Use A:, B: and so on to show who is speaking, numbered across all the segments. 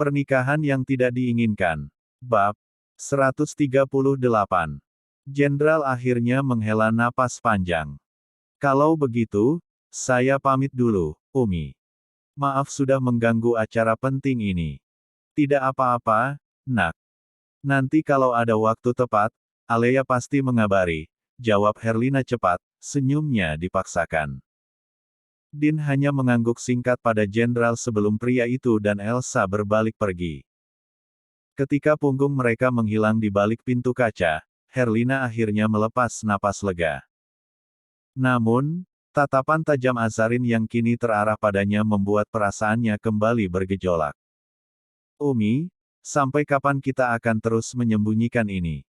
A: Pernikahan yang tidak diinginkan. Bab 138. Jenderal akhirnya menghela napas panjang. Kalau begitu, saya pamit dulu, Umi. Maaf sudah mengganggu acara penting ini. Tidak apa-apa, Nak. Nanti kalau ada waktu tepat, Alea pasti mengabari, jawab Herlina cepat, senyumnya dipaksakan. Din hanya mengangguk singkat pada jenderal sebelum pria itu dan Elsa berbalik pergi. Ketika punggung mereka menghilang di balik pintu kaca, Herlina akhirnya melepas napas lega. Namun, tatapan tajam Azarin yang kini terarah padanya membuat perasaannya kembali bergejolak. Umi, sampai kapan kita akan terus menyembunyikan ini?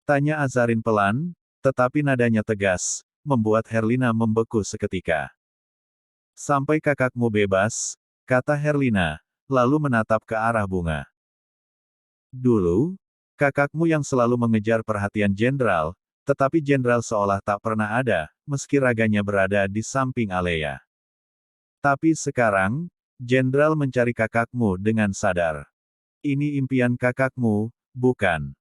A: Tanya Azarin pelan, tetapi nadanya tegas, membuat Herlina membeku seketika. Sampai kakakmu bebas, kata Herlina, lalu menatap ke arah bunga. Dulu, kakakmu yang selalu mengejar perhatian jenderal, tetapi jenderal seolah tak pernah ada, meski raganya berada di samping Alea. Tapi sekarang, jenderal mencari kakakmu dengan sadar. Ini impian kakakmu, bukan?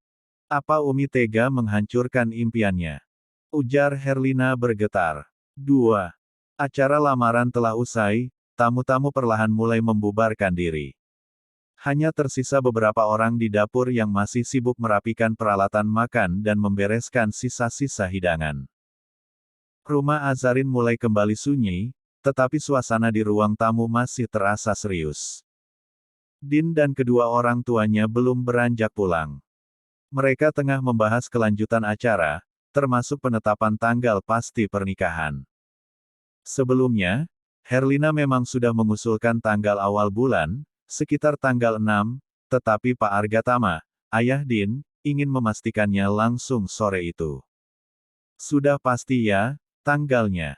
A: Apa Umi tega menghancurkan impiannya? Ujar Herlina bergetar. 2. Acara lamaran telah usai, tamu-tamu perlahan mulai membubarkan diri. Hanya tersisa beberapa orang di dapur yang masih sibuk merapikan peralatan makan dan membereskan sisa-sisa hidangan. Rumah Azarin mulai kembali sunyi, tetapi suasana di ruang tamu masih terasa serius. Din dan kedua orang tuanya belum beranjak pulang. Mereka tengah membahas kelanjutan acara, termasuk penetapan tanggal pasti pernikahan. Sebelumnya, Herlina memang sudah mengusulkan tanggal awal bulan, sekitar tanggal 6, tetapi Pak Argatama, ayah Din, ingin memastikannya langsung sore itu. Sudah pasti ya, tanggalnya?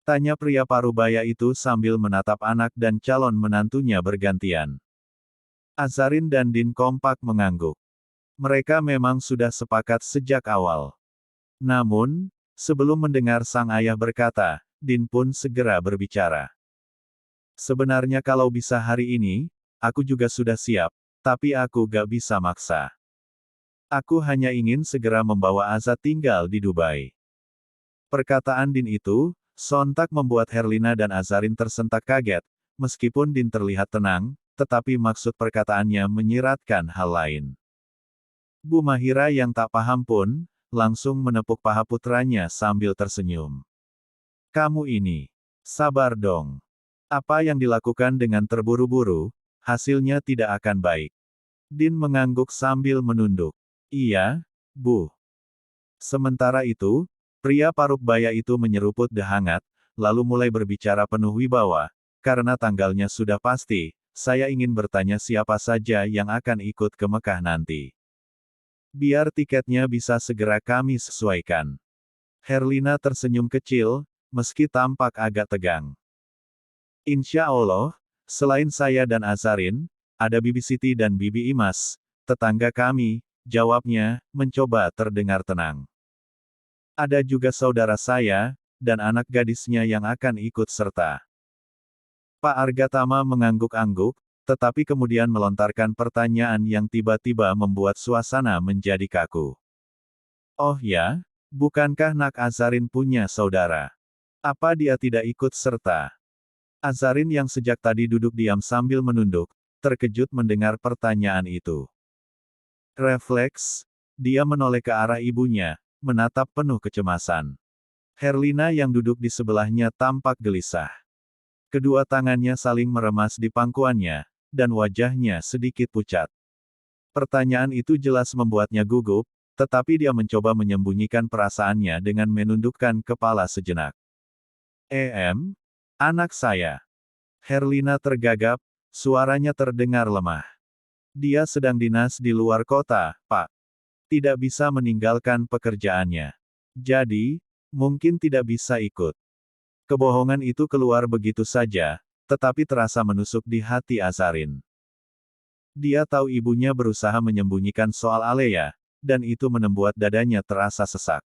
A: Tanya pria parubaya itu sambil menatap anak dan calon menantunya bergantian. Azarin dan Din kompak mengangguk. Mereka memang sudah sepakat sejak awal. Namun, sebelum mendengar sang ayah berkata, Din pun segera berbicara. Sebenarnya kalau bisa hari ini, aku juga sudah siap, tapi aku gak bisa maksa. Aku hanya ingin segera membawa Azat tinggal di Dubai. Perkataan Din itu, sontak membuat Herlina dan Azarin tersentak kaget, meskipun Din terlihat tenang, tetapi maksud perkataannya menyiratkan hal lain. Bu Mahira yang tak paham pun, langsung menepuk paha putranya sambil tersenyum. Kamu ini, sabar dong. Apa yang dilakukan dengan terburu-buru, hasilnya tidak akan baik. Din mengangguk sambil menunduk. Iya, Bu. Sementara itu, pria parubaya itu menyeruput teh hangat, lalu mulai berbicara penuh wibawa, karena tanggalnya sudah pasti, saya ingin bertanya siapa saja yang akan ikut ke Mekah nanti. Biar tiketnya bisa segera kami sesuaikan. Herlina tersenyum kecil, meski tampak agak tegang. Insya Allah, selain saya dan Azarin, ada Bibi Siti dan Bibi Imas, tetangga kami, jawabnya, mencoba terdengar tenang. Ada juga saudara saya, dan anak gadisnya yang akan ikut serta. Pak Argatama mengangguk-angguk, tetapi kemudian melontarkan pertanyaan yang tiba-tiba membuat suasana menjadi kaku. Oh ya, bukankah Nak Azarin punya saudara? Apa dia tidak ikut serta? Azarin yang sejak tadi duduk diam sambil menunduk, terkejut mendengar pertanyaan itu. Refleks, dia menoleh ke arah ibunya, menatap penuh kecemasan. Herlina yang duduk di sebelahnya tampak gelisah. Kedua tangannya saling meremas di pangkuannya, dan wajahnya sedikit pucat. Pertanyaan itu jelas membuatnya gugup, tetapi dia mencoba menyembunyikan perasaannya dengan menundukkan kepala sejenak. Anak saya. Herlina tergagap, suaranya terdengar lemah. Dia sedang dinas di luar kota, Pak. Tidak bisa meninggalkan pekerjaannya. Jadi, mungkin tidak bisa ikut. Kebohongan itu keluar begitu saja, tetapi terasa menusuk di hati Azarin. Dia tahu ibunya berusaha menyembunyikan soal Alea, dan itu membuat dadanya terasa sesak.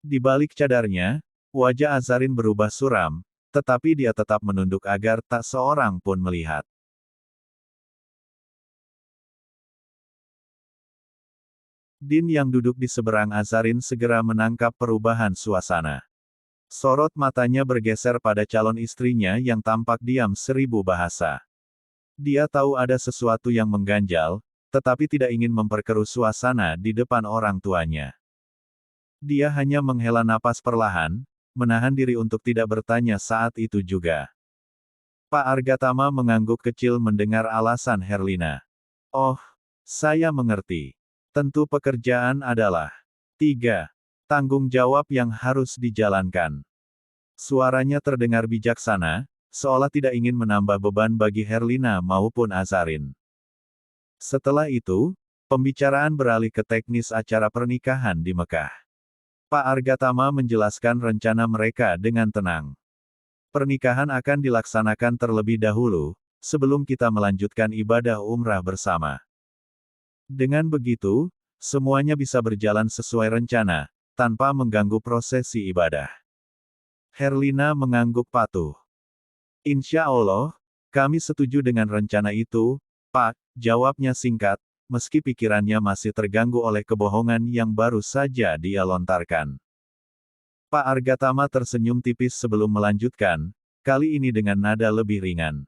A: Di balik cadarnya, wajah Azarin berubah suram, tetapi dia tetap menunduk agar tak seorang pun melihat. Din yang duduk di seberang Azarin segera menangkap perubahan suasana. Sorot matanya bergeser pada calon istrinya yang tampak diam 1000 bahasa. Dia tahu ada sesuatu yang mengganjal, tetapi tidak ingin memperkeruh suasana di depan orang tuanya. Dia hanya menghela napas perlahan, menahan diri untuk tidak bertanya saat itu juga. Pak Argatama mengangguk kecil mendengar alasan Herlina. Oh, saya mengerti. Tentu pekerjaan adalah 3. Tanggung jawab yang harus dijalankan. Suaranya terdengar bijaksana, seolah tidak ingin menambah beban bagi Herlina maupun Azarin. Setelah itu, pembicaraan beralih ke teknis acara pernikahan di Mekah. Pak Argatama menjelaskan rencana mereka dengan tenang. Pernikahan akan dilaksanakan terlebih dahulu, sebelum kita melanjutkan ibadah umrah bersama. Dengan begitu, semuanya bisa berjalan sesuai rencana, tanpa mengganggu prosesi ibadah. Herlina mengangguk patuh. Insya Allah, kami setuju dengan rencana itu, Pak, jawabnya singkat, meski pikirannya masih terganggu oleh kebohongan yang baru saja dia lontarkan. Pak Argatama tersenyum tipis sebelum melanjutkan, kali ini dengan nada lebih ringan.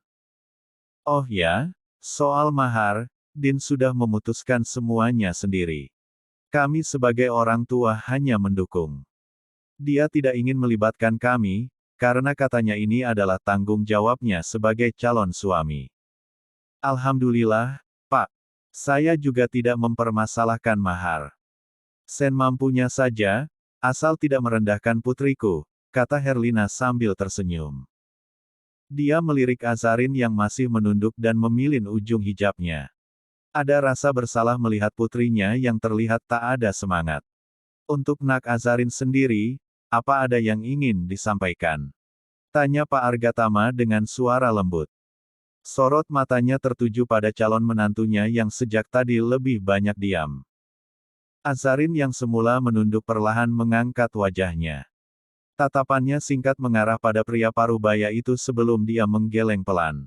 A: Oh ya, soal mahar, Din sudah memutuskan semuanya sendiri. Kami sebagai orang tua hanya mendukung. Dia tidak ingin melibatkan kami, karena katanya ini adalah tanggung jawabnya sebagai calon suami. Alhamdulillah, Pak. Saya juga tidak mempermasalahkan mahar. Sen mampunya saja, asal tidak merendahkan putriku, kata Herlina sambil tersenyum. Dia melirik Azarin yang masih menunduk dan memilin ujung hijabnya. Ada rasa bersalah melihat putrinya yang terlihat tak ada semangat. Untuk Nak Azarin sendiri, apa ada yang ingin disampaikan? Tanya Pak Argatama dengan suara lembut. Sorot matanya tertuju pada calon menantunya yang sejak tadi lebih banyak diam. Azarin yang semula menunduk perlahan mengangkat wajahnya. Tatapannya singkat mengarah pada pria parubaya itu sebelum dia menggeleng pelan.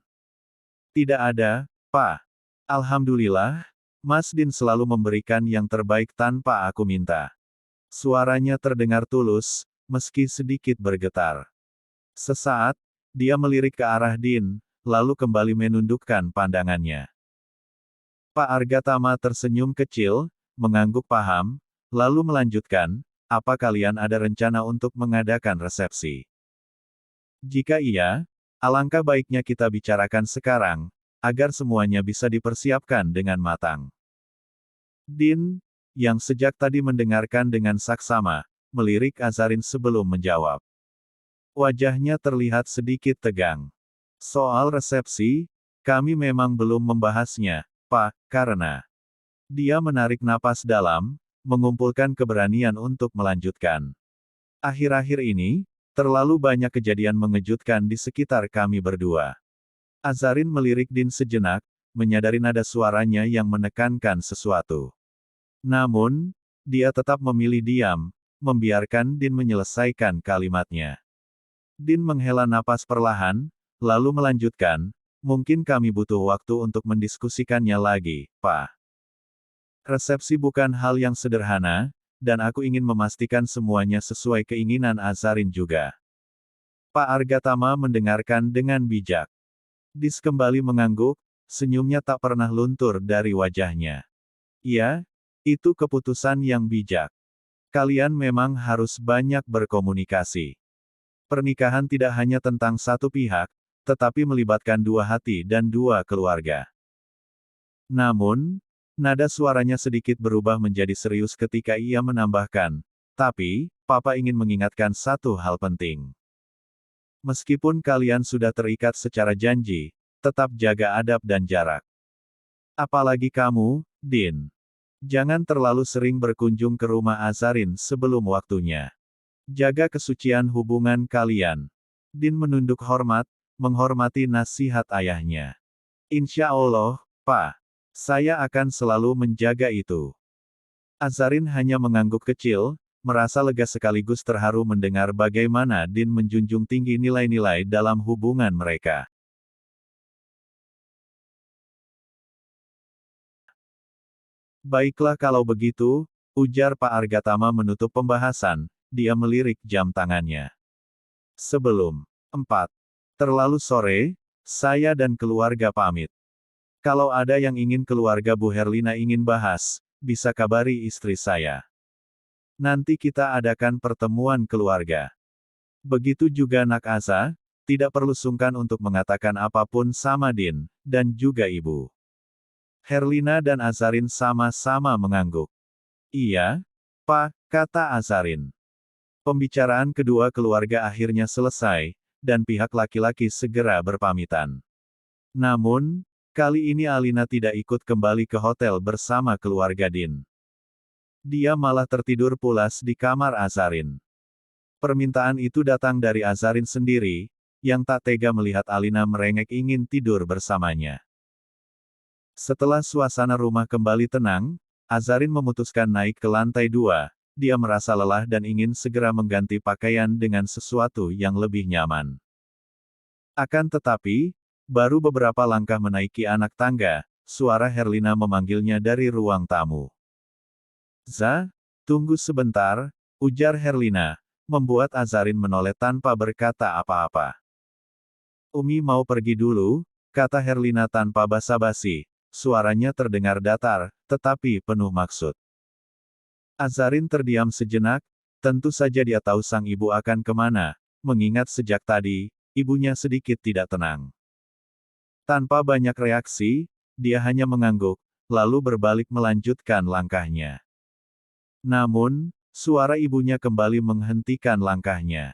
A: Tidak ada, Pak. Alhamdulillah, Mas Din selalu memberikan yang terbaik tanpa aku minta. Suaranya terdengar tulus, meski sedikit bergetar. Sesaat, dia melirik ke arah Din, lalu kembali menundukkan pandangannya. Pak Argatama tersenyum kecil, mengangguk paham, lalu melanjutkan, apa kalian ada rencana untuk mengadakan resepsi? Jika iya, alangkah baiknya kita bicarakan sekarang, agar semuanya bisa dipersiapkan dengan matang. Din, yang sejak tadi mendengarkan dengan saksama, melirik Azarin sebelum menjawab. Wajahnya terlihat sedikit tegang. Soal resepsi, kami memang belum membahasnya, Pak, karena dia menarik napas dalam, mengumpulkan keberanian untuk melanjutkan. Akhir-akhir ini, terlalu banyak kejadian mengejutkan di sekitar kami berdua. Azarin melirik Din sejenak, menyadari nada suaranya yang menekankan sesuatu. Namun, dia tetap memilih diam, membiarkan Din menyelesaikan kalimatnya. Din menghela napas perlahan, lalu melanjutkan, mungkin kami butuh waktu untuk mendiskusikannya lagi, Pak. Resepsi bukan hal yang sederhana, dan aku ingin memastikan semuanya sesuai keinginan Azarin juga. Pak Argatama mendengarkan dengan bijak. Dis kembali mengangguk, senyumnya tak pernah luntur dari wajahnya. Iya, itu keputusan yang bijak. Kalian memang harus banyak berkomunikasi. Pernikahan tidak hanya tentang satu pihak, tetapi melibatkan dua hati dan dua keluarga. Namun, nada suaranya sedikit berubah menjadi serius ketika ia menambahkan, tapi, Papa ingin mengingatkan satu hal penting. Meskipun kalian sudah terikat secara janji, tetap jaga adab dan jarak. Apalagi kamu, Din. Jangan terlalu sering berkunjung ke rumah Azarin sebelum waktunya. Jaga kesucian hubungan kalian. Din menunduk hormat, menghormati nasihat ayahnya. Insya Allah, Pak. Saya akan selalu menjaga itu. Azarin hanya mengangguk kecil, merasa lega sekaligus terharu mendengar bagaimana Din menjunjung tinggi nilai-nilai dalam hubungan mereka. Baiklah kalau begitu, ujar Pak Argatama menutup pembahasan, dia melirik jam tangannya. Sebelum 4. Terlalu sore, saya dan keluarga pamit. Kalau ada yang ingin keluarga Bu Herlina ingin bahas, bisa kabari istri saya. Nanti kita adakan pertemuan keluarga. Begitu juga Nak Aza, tidak perlu sungkan untuk mengatakan apapun sama Din, dan juga Ibu. Herlina dan Azarin sama-sama mengangguk. Iya, Pak, kata Azarin. Pembicaraan kedua keluarga akhirnya selesai, dan pihak laki-laki segera berpamitan. Namun, kali ini Alina tidak ikut kembali ke hotel bersama keluarga Din. Dia malah tertidur pulas di kamar Azarin. Permintaan itu datang dari Azarin sendiri, yang tak tega melihat Alina merengek ingin tidur bersamanya. Setelah suasana rumah kembali tenang, Azarin memutuskan naik ke lantai 2. Dia merasa lelah dan ingin segera mengganti pakaian dengan sesuatu yang lebih nyaman. Akan tetapi, baru beberapa langkah menaiki anak tangga, suara Herlina memanggilnya dari ruang tamu. "Za, tunggu sebentar," ujar Herlina, membuat Azarin menoleh tanpa berkata apa-apa. "Umi mau pergi dulu," kata Herlina tanpa basa-basi. Suaranya terdengar datar, tetapi penuh maksud. Azarin terdiam sejenak, tentu saja dia tahu sang ibu akan kemana, mengingat sejak tadi, ibunya sedikit tidak tenang. Tanpa banyak reaksi, dia hanya mengangguk, lalu berbalik melanjutkan langkahnya. Namun, suara ibunya kembali menghentikan langkahnya.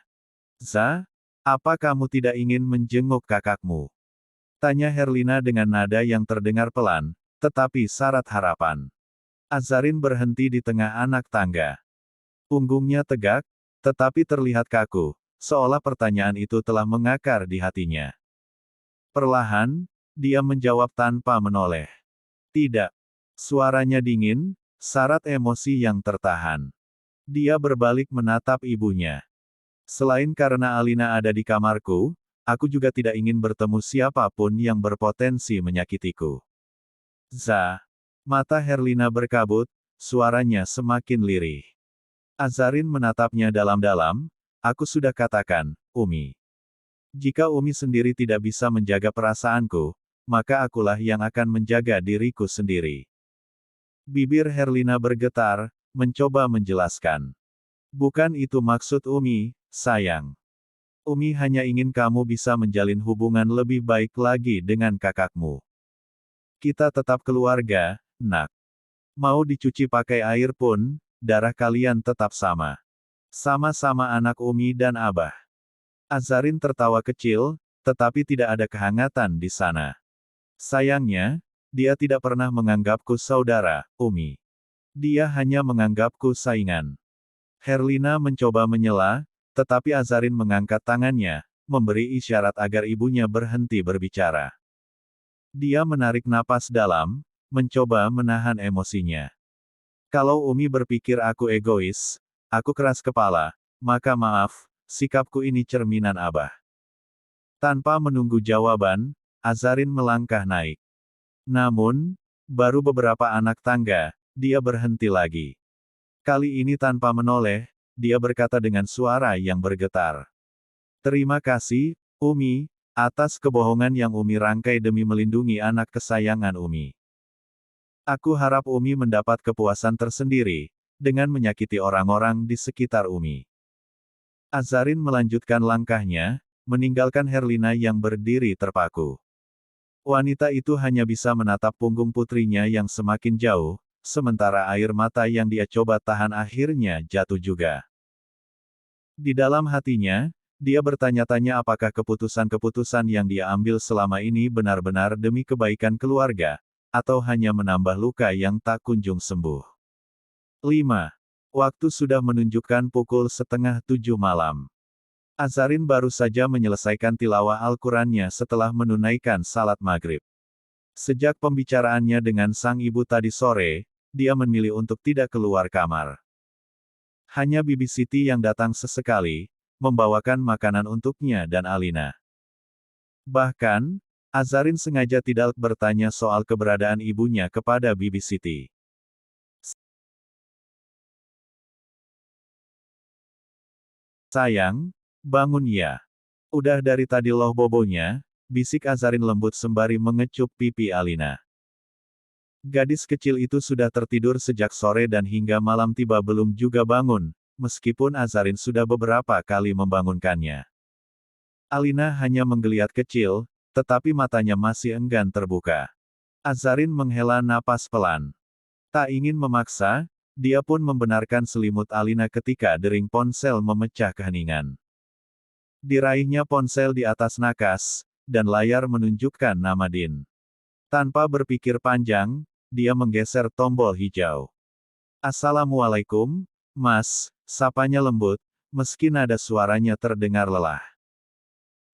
A: "Za, apa kamu tidak ingin menjenguk kakakmu?" Tanya Herlina dengan nada yang terdengar pelan, tetapi syarat harapan. Azarin berhenti di tengah anak tangga. Punggungnya tegak, tetapi terlihat kaku, seolah pertanyaan itu telah mengakar di hatinya. Perlahan, dia menjawab tanpa menoleh. "Tidak." Suaranya dingin, syarat emosi yang tertahan. Dia berbalik menatap ibunya. "Selain karena Alina ada di kamarku, aku juga tidak ingin bertemu siapapun yang berpotensi menyakitiku." "Za." Mata Herlina berkabut, suaranya semakin lirih. Azarin menatapnya dalam-dalam, "Aku sudah katakan, Umi. Jika Umi sendiri tidak bisa menjaga perasaanku, maka akulah yang akan menjaga diriku sendiri." Bibir Herlina bergetar, mencoba menjelaskan. "Bukan itu maksud Umi, sayang. Umi hanya ingin kamu bisa menjalin hubungan lebih baik lagi dengan kakakmu. Kita tetap keluarga, Nak. Mau dicuci pakai air pun, darah kalian tetap sama. Sama-sama anak Umi dan Abah." Azarin tertawa kecil, tetapi tidak ada kehangatan di sana. "Sayangnya, dia tidak pernah menganggapku saudara, Umi. Dia hanya menganggapku saingan." Herlina mencoba menyela, tetapi Azarin mengangkat tangannya, memberi isyarat agar ibunya berhenti berbicara. Dia menarik napas dalam, mencoba menahan emosinya. "Kalau Umi berpikir aku egois, aku keras kepala, maka maaf, sikapku ini cerminan Abah." Tanpa menunggu jawaban, Azarin melangkah naik. Namun, baru beberapa anak tangga, dia berhenti lagi. Kali ini tanpa menoleh, dia berkata dengan suara yang bergetar. "Terima kasih, Umi, atas kebohongan yang Umi rangkai demi melindungi anak kesayangan Umi. Aku harap Umi mendapat kepuasan tersendiri, dengan menyakiti orang-orang di sekitar Umi." Azarin melanjutkan langkahnya, meninggalkan Herlina yang berdiri terpaku. Wanita itu hanya bisa menatap punggung putrinya yang semakin jauh, sementara air mata yang dia coba tahan akhirnya jatuh juga. Di dalam hatinya, dia bertanya-tanya apakah keputusan-keputusan yang dia ambil selama ini benar-benar demi kebaikan keluarga, atau hanya menambah luka yang tak kunjung sembuh. 5. Waktu sudah menunjukkan pukul 6:30 malam. Azarin baru saja menyelesaikan tilawah Al-Qurannya setelah menunaikan salat maghrib. Sejak pembicaraannya dengan sang ibu tadi sore, dia memilih untuk tidak keluar kamar. Hanya Bibi Siti yang datang sesekali, membawakan makanan untuknya dan Alina. Bahkan, Azarin sengaja tidak bertanya soal keberadaan ibunya kepada Bibi Siti. Sayang, bangun ya. Udah dari tadi loh bobonya, bisik Azarin lembut sembari mengecup pipi Alina. Gadis kecil itu sudah tertidur sejak sore dan hingga malam tiba belum juga bangun, meskipun Azarin sudah beberapa kali membangunkannya. Alina hanya menggeliat kecil, tetapi matanya masih enggan terbuka. Azarin menghela napas pelan. Tak ingin memaksa, dia pun membenarkan selimut Alina ketika dering ponsel memecah keheningan. Diraihnya ponsel di atas nakas, dan layar menunjukkan nama Din. Tanpa berpikir panjang, dia menggeser tombol hijau. Assalamualaikum, Mas, sapanya lembut, meski nada suaranya terdengar lelah.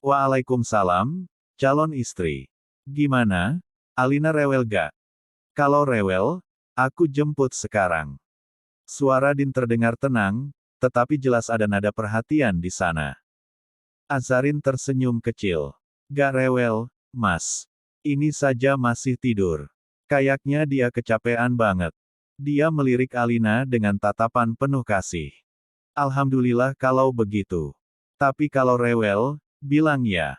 A: Waalaikumsalam, calon istri. Gimana? Alina rewel gak? Kalau rewel, aku jemput sekarang. Suara Din terdengar tenang, tetapi jelas ada nada perhatian di sana. Azarin tersenyum kecil. Gak rewel, Mas. Ini saja masih tidur. Kayaknya dia kecapean banget. Dia melirik Alina dengan tatapan penuh kasih. Alhamdulillah kalau begitu. Tapi kalau rewel, bilang ya.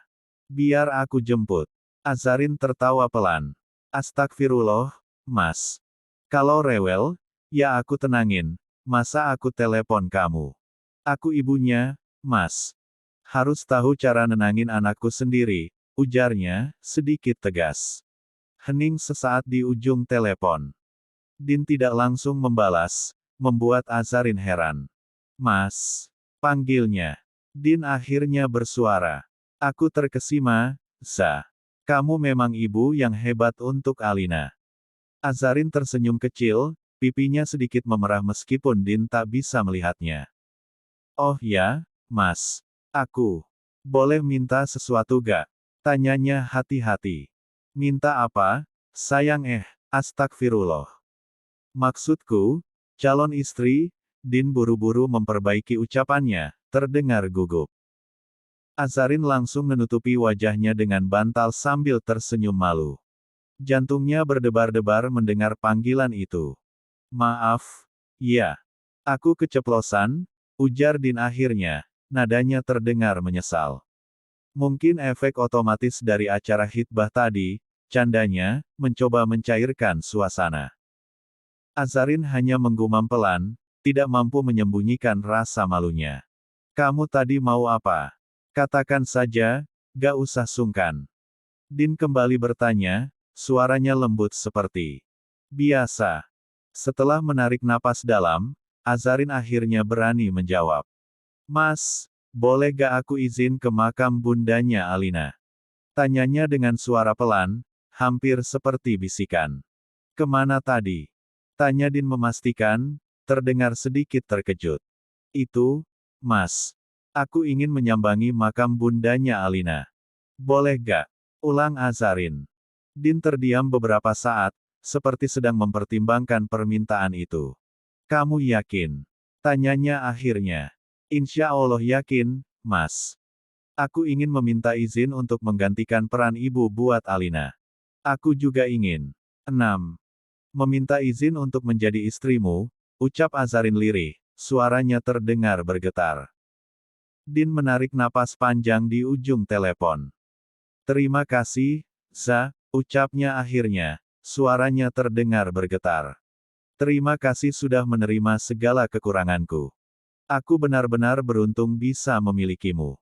A: Biar aku jemput. Azarin tertawa pelan. Astagfirullah, Mas. Kalau rewel, ya aku tenangin. Masa aku telepon kamu? Aku ibunya, Mas. Harus tahu cara nenangin anakku sendiri, ujarnya, sedikit tegas. Hening sesaat di ujung telepon. Din tidak langsung membalas, membuat Azarin heran. Mas, panggilnya. Din akhirnya bersuara. Aku terkesima, Za. Kamu memang ibu yang hebat untuk Alina. Azarin tersenyum kecil, pipinya sedikit memerah meskipun Din tak bisa melihatnya. Oh ya, Mas. Aku. Boleh minta sesuatu gak? Tanyanya hati-hati. Minta apa, sayang astagfirullah. Maksudku, calon istri, Din buru-buru memperbaiki ucapannya, terdengar gugup. Azarin langsung menutupi wajahnya dengan bantal sambil tersenyum malu. Jantungnya berdebar-debar mendengar panggilan itu. Maaf, ya. Aku keceplosan, ujar Din akhirnya, nadanya terdengar menyesal. Mungkin efek otomatis dari acara khitbah tadi, candanya, mencoba mencairkan suasana. Azarin hanya menggumam pelan, tidak mampu menyembunyikan rasa malunya. Kamu tadi mau apa? Katakan saja, gak usah sungkan. Din kembali bertanya, suaranya lembut seperti biasa. Setelah menarik napas dalam, Azarin akhirnya berani menjawab. Mas, boleh gak aku izin ke makam bundanya Alina? Tanyanya dengan suara pelan, hampir seperti bisikan. Kemana tadi? Tanya Din memastikan, terdengar sedikit terkejut. Itu, Mas. Aku ingin menyambangi makam bundanya Alina. Boleh gak? Ulang Azarin. Din terdiam beberapa saat, seperti sedang mempertimbangkan permintaan itu. Kamu yakin? Tanyanya akhirnya. Insya Allah yakin, Mas. Aku ingin meminta izin untuk menggantikan peran ibu buat Alina. Aku juga ingin. 6. Meminta izin untuk menjadi istrimu, ucap Azarin lirih, suaranya terdengar bergetar. Din menarik napas panjang di ujung telepon. Terima kasih, Za, ucapnya akhirnya, suaranya terdengar bergetar. Terima kasih sudah menerima segala kekuranganku. Aku benar-benar beruntung bisa memilikimu.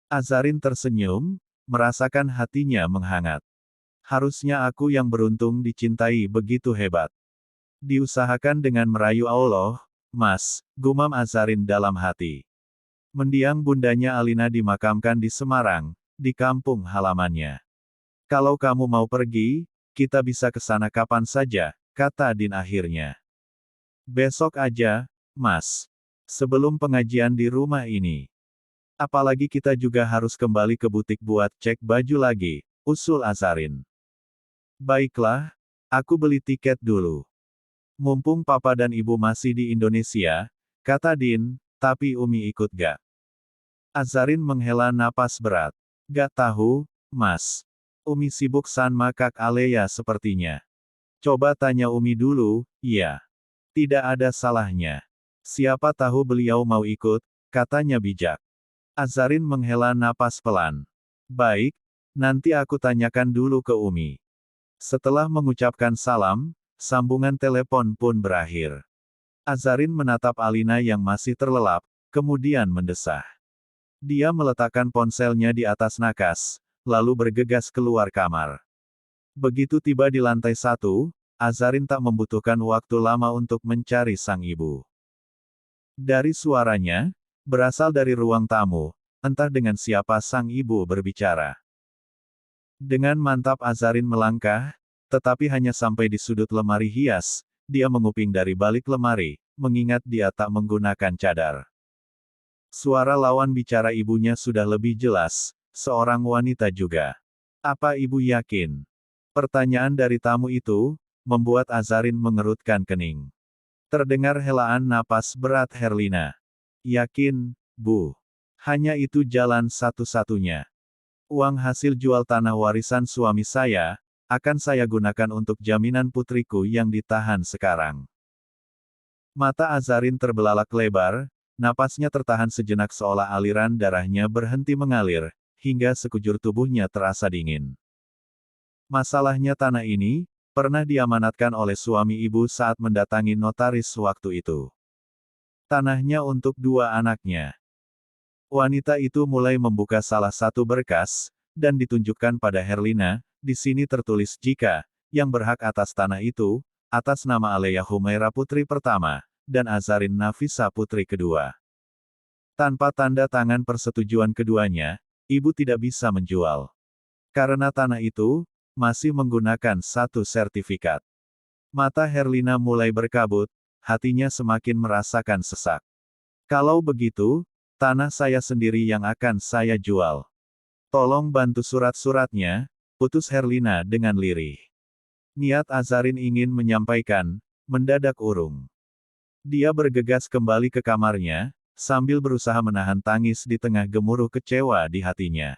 A: Azarin tersenyum, merasakan hatinya menghangat. Harusnya aku yang beruntung dicintai begitu hebat. Diusahakan dengan merayu Allah, Mas, gumam Azarin dalam hati. Mendiang bundanya Alina dimakamkan di Semarang, di kampung halamannya. Kalau kamu mau pergi, kita bisa ke sana kapan saja, kata Din akhirnya. Besok aja, Mas. Sebelum pengajian di rumah ini. Apalagi kita juga harus kembali ke butik buat cek baju lagi, usul Azarin. Baiklah, aku beli tiket dulu. Mumpung papa dan ibu masih di Indonesia, kata Din, tapi Umi ikut gak? Azarin menghela napas berat. Gak tahu, Mas. Umi sibuk sama Kak Aleya sepertinya. Coba tanya Umi dulu, ya. Tidak ada salahnya. Siapa tahu beliau mau ikut, katanya bijak. Azarin menghela napas pelan. Baik, nanti aku tanyakan dulu ke Umi. Setelah mengucapkan salam, sambungan telepon pun berakhir. Azarin menatap Alina yang masih terlelap, kemudian mendesah. Dia meletakkan ponselnya di atas nakas, lalu bergegas keluar kamar. Begitu tiba di lantai 1, Azarin tak membutuhkan waktu lama untuk mencari sang ibu. Dari suaranya, berasal dari ruang tamu, entah dengan siapa sang ibu berbicara. Dengan mantap Azarin melangkah, tetapi hanya sampai di sudut lemari hias, dia menguping dari balik lemari, mengingat dia tak menggunakan cadar. Suara lawan bicara ibunya sudah lebih jelas, seorang wanita juga. Apa ibu yakin? Pertanyaan dari tamu itu, membuat Azarin mengerutkan kening. Terdengar helaan napas berat Herlina. Yakin, Bu. Hanya itu jalan satu-satunya. Uang hasil jual tanah warisan suami saya, akan saya gunakan untuk jaminan putriku yang ditahan sekarang. Mata Azarin terbelalak lebar, napasnya tertahan sejenak seolah aliran darahnya berhenti mengalir, hingga sekujur tubuhnya terasa dingin. Masalahnya tanah ini, pernah diamanatkan oleh suami ibu saat mendatangi notaris waktu itu. Tanahnya untuk 2 anaknya. Wanita itu mulai membuka salah satu berkas, dan ditunjukkan pada Herlina, di sini tertulis jika, yang berhak atas tanah itu, atas nama Aleya Humaira putri pertama, dan Azarin Nafisa putri kedua. Tanpa tanda tangan persetujuan keduanya, ibu tidak bisa menjual. Karena tanah itu, masih menggunakan satu sertifikat. Mata Herlina mulai berkabut, hatinya semakin merasakan sesak. Kalau begitu, tanah saya sendiri yang akan saya jual. Tolong bantu surat-suratnya, putus Herlina dengan lirih. Niat Azarin ingin menyampaikan, mendadak urung. Dia bergegas kembali ke kamarnya, sambil berusaha menahan tangis di tengah gemuruh kecewa di hatinya.